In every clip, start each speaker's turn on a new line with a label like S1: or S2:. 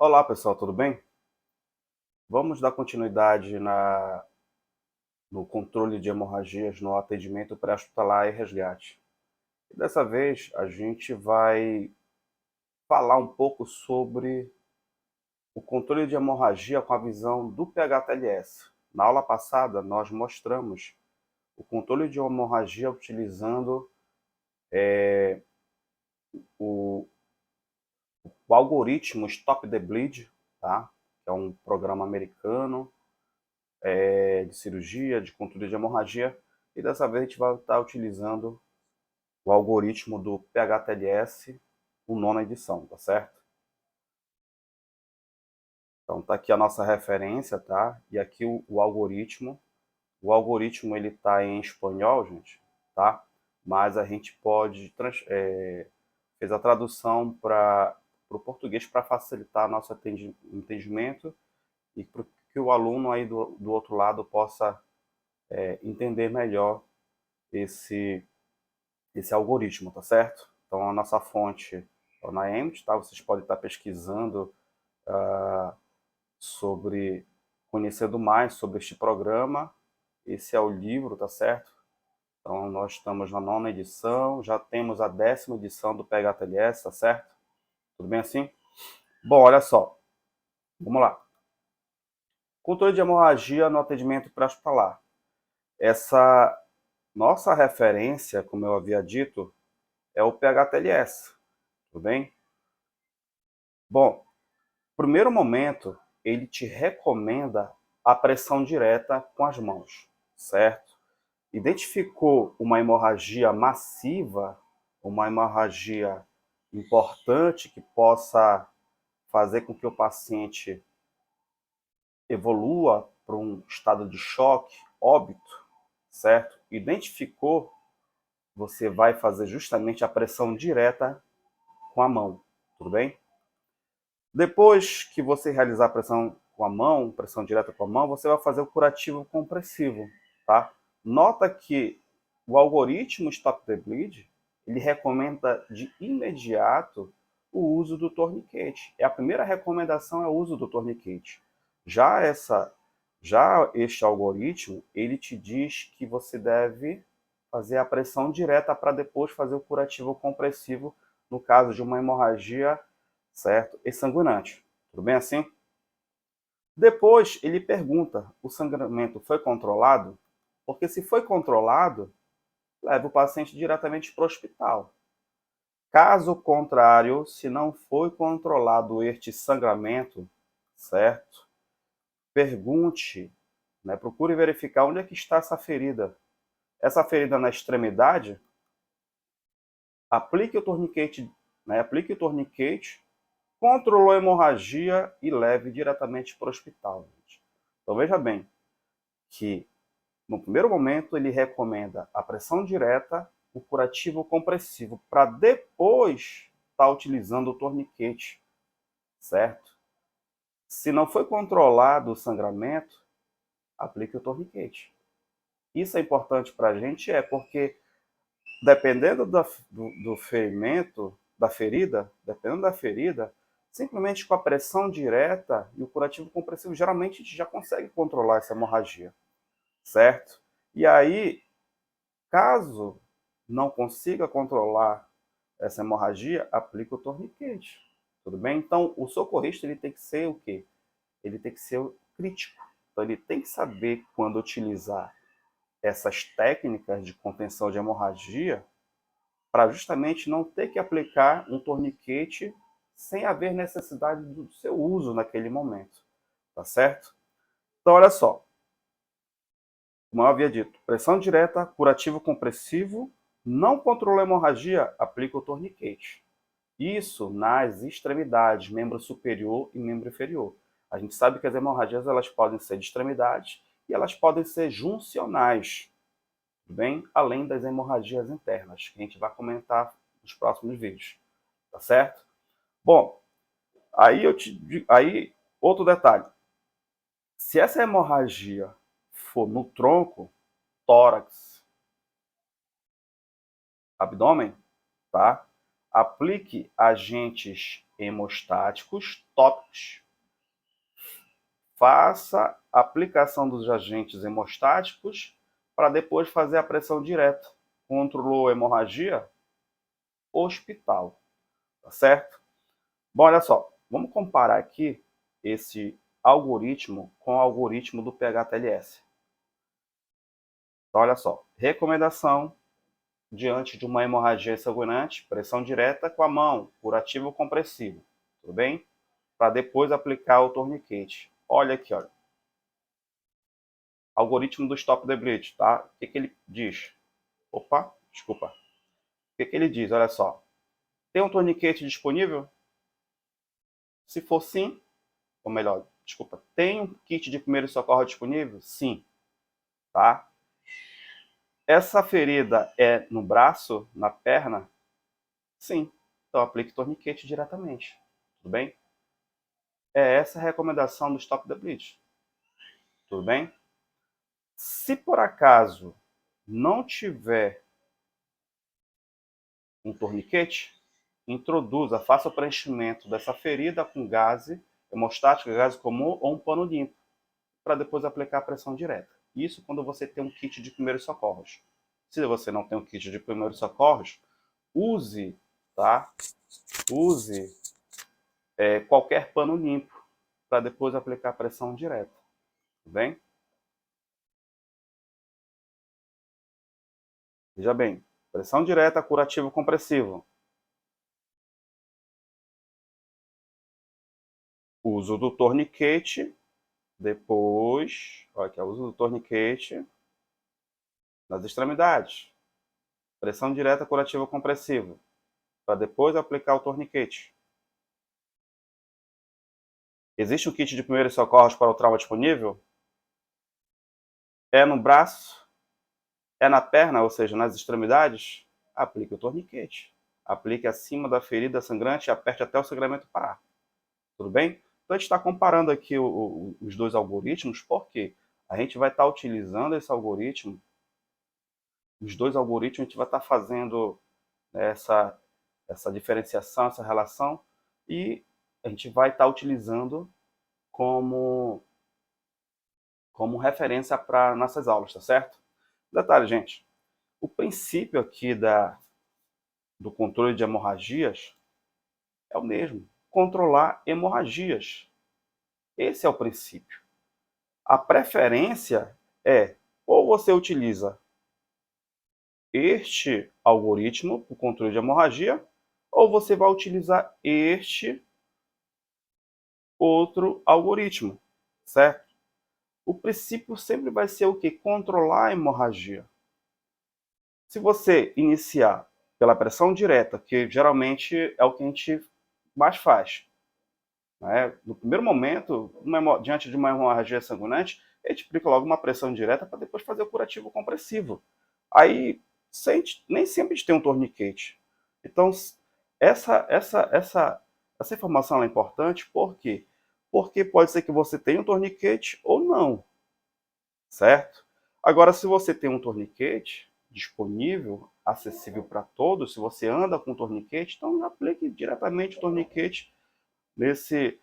S1: Olá pessoal, tudo bem? Vamos dar continuidade no controle de hemorragias no atendimento pré-hospitalar e resgate. E dessa vez a gente vai falar um pouco sobre o controle de hemorragia com a visão do PH-TLS. Na aula passada nós mostramos o controle de hemorragia utilizando o, o algoritmo Stop the Bleed, tá? Que é um programa americano de cirurgia, de controle de hemorragia, e dessa vez a gente vai estar utilizando o algoritmo do PHTLS, o nona edição, tá certo? Então tá aqui a nossa referência, tá? E aqui o algoritmo. O algoritmo ele tá em espanhol, gente, tá? Mas a gente pode fez a tradução para o português para facilitar nosso entendimento e para que o aluno aí do outro lado possa entender melhor esse esse algoritmo, tá certo? Então a nossa fonte é o NIEMT, tá? Vocês podem estar pesquisando sobre, conhecendo mais sobre este programa. Esse é o livro, tá certo? Então nós estamos na nona edição, já temos a 10ª edição do PHTLS, tá certo? Tudo bem assim? Bom, olha só, vamos lá. Controle de hemorragia no atendimento pré-hospitalar. Essa nossa referência, como eu havia dito, é o PHTLS, tudo bem? Bom, primeiro momento, ele te recomenda a pressão direta com as mãos, certo? Identificou uma hemorragia massiva, uma hemorragia importante que possa fazer com que o paciente evolua para um estado de choque, óbito, certo? Identificou, você vai fazer justamente a pressão direta com a mão, tudo bem? Depois que você realizar a pressão com a mão, pressão direta com a mão, você vai fazer o curativo compressivo, tá? Nota que o algoritmo Stop the Bleed, ele recomenda de imediato o uso do torniquete. A primeira recomendação é o uso do torniquete. Já este algoritmo, ele te diz que você deve fazer a pressão direta para depois fazer o curativo compressivo no caso de uma hemorragia, certo? E sanguinante. Tudo bem assim? Depois ele pergunta: o sangramento foi controlado? Porque se foi controlado, leva o paciente diretamente para o hospital. Caso contrário, se não foi controlado este sangramento, certo? Pergunte, né, procure verificar onde é que está essa ferida. Essa ferida na extremidade, aplique o torniquete, né, aplique o torniquete, controlou a hemorragia e leve diretamente para o hospital. Gente. Então veja bem que no primeiro momento ele recomenda a pressão direta, o curativo compressivo, para depois estar utilizando o torniquete, certo? Se não foi controlado o sangramento, aplique o torniquete. Isso é importante para a gente porque dependendo do ferimento, da ferida, dependendo da ferida, simplesmente com a pressão direta e o curativo compressivo, geralmente a gente já consegue controlar essa hemorragia, certo? E aí, caso não consiga controlar essa hemorragia, aplica o torniquete, tudo bem? Então, o socorrista ele tem que ser o quê? Ele tem que ser o crítico. Então, ele tem que saber quando utilizar essas técnicas de contenção de hemorragia para justamente não ter que aplicar um torniquete sem haver necessidade do seu uso naquele momento, tá certo? Então, olha só, como eu havia dito, pressão direta, curativo compressivo, não controlou a hemorragia, aplica o torniquete. Isso nas extremidades, membro superior e membro inferior. A gente sabe que as hemorragias elas podem ser de extremidades e elas podem ser juncionais, bem além das hemorragias internas, que a gente vai comentar nos próximos vídeos, tá certo? Bom, aí outro detalhe, se essa hemorragia for no tronco, tórax, abdômen, tá? Aplique agentes hemostáticos tópicos. Faça a aplicação dos agentes hemostáticos para depois fazer a pressão direta. Controlou a hemorragia? Hospital. Tá certo? Bom, olha só. Vamos comparar aqui esse algoritmo com o algoritmo do PHTLS. Então, olha só. Recomendação diante de uma hemorragia sanguinante, pressão direta com a mão, curativo compressivo. Tudo bem? Para depois aplicar o torniquete. Olha aqui, olha. Algoritmo do Stop the Bleed, tá? O que ele diz? Opa, desculpa. O que ele diz? Olha só. Tem um torniquete disponível? Se for sim, ou melhor, desculpa, tem um kit de primeiro socorro disponível? Sim, tá? Essa ferida é no braço, na perna? Sim. Então aplique torniquete diretamente. Tudo bem? É essa a recomendação do Stop the Bleed. Tudo bem? Se por acaso não tiver um torniquete, introduza, faça o preenchimento dessa ferida com gase hemostático, gase comum ou um pano limpo, para depois aplicar a pressão direta. Isso quando você tem um kit de primeiros socorros. Se você não tem um kit de primeiros socorros, use, tá? Use qualquer pano limpo para depois aplicar a pressão direta. Tudo bem? Veja bem, pressão direta, curativo compressivo. Uso do torniquete, depois, olha aqui, uso do torniquete nas extremidades. Pressão direta, curativo compressivo, para depois aplicar o torniquete. Existe um kit de primeiros socorros para o trauma disponível? É no braço? É na perna, ou seja, nas extremidades? Aplique o torniquete. Aplique acima da ferida sangrante e aperte até o sangramento parar. Tudo bem? Então a gente está comparando aqui os dois algoritmos, porque a gente vai estar utilizando esse algoritmo, os dois algoritmos, a gente vai estar fazendo essa diferenciação, essa relação, e a gente vai estar utilizando como referência para nossas aulas, tá certo? Detalhe, gente, o princípio aqui do controle de hemorragias é o mesmo, controlar hemorragias. Esse é o princípio. A preferência é, ou você utiliza este algoritmo para o controle de hemorragia, ou você vai utilizar este outro algoritmo, certo? O princípio sempre vai ser o quê? Controlar a hemorragia. Se você iniciar pela pressão direta, que geralmente é o que a gente mais faz, né? No primeiro momento, diante de uma hemorragia sanguinante, a gente aplica logo uma pressão direta para depois fazer o curativo compressivo. Aí, nem sempre a gente tem um torniquete. Então, essa informação é importante, por quê? Porque pode ser que você tenha um torniquete ou não, certo? Agora, se você tem um torniquete disponível, acessível para todos, se você anda com torniquete, então aplique diretamente o torniquete nesse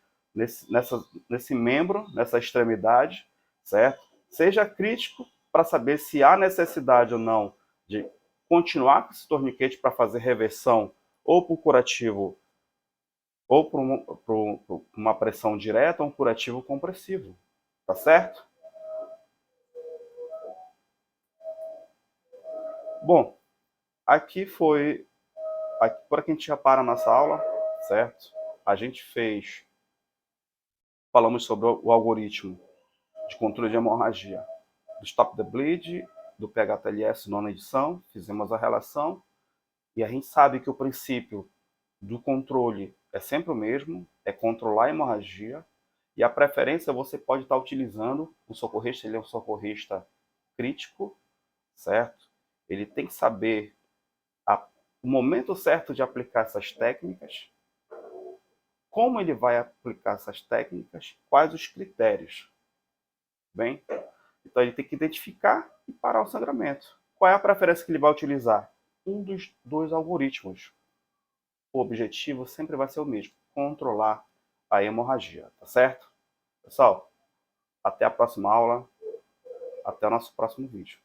S1: membro, nessa extremidade, certo? Seja crítico para saber se há necessidade ou não de continuar com esse torniquete para fazer reversão ou por curativo, ou por uma pressão direta ou um curativo compressivo, tá certo? Bom, aqui foi, por aqui a gente já para a nossa aula, certo? A gente falamos sobre o algoritmo de controle de hemorragia do Stop the Bleed, do PHTLS nona edição, fizemos a relação, e a gente sabe que o princípio do controle é sempre o mesmo, é controlar a hemorragia, e a preferência você pode estar utilizando, o socorrista, ele é um socorrista crítico, certo? Ele tem que saber o momento certo de aplicar essas técnicas, como ele vai aplicar essas técnicas, quais os critérios. Bem, então ele tem que identificar e parar o sangramento. Qual é a preferência que ele vai utilizar? Um dos dois algoritmos. o objetivo sempre vai ser o mesmo, controlar a hemorragia, tá certo? Pessoal, até a próxima aula, até o nosso próximo vídeo.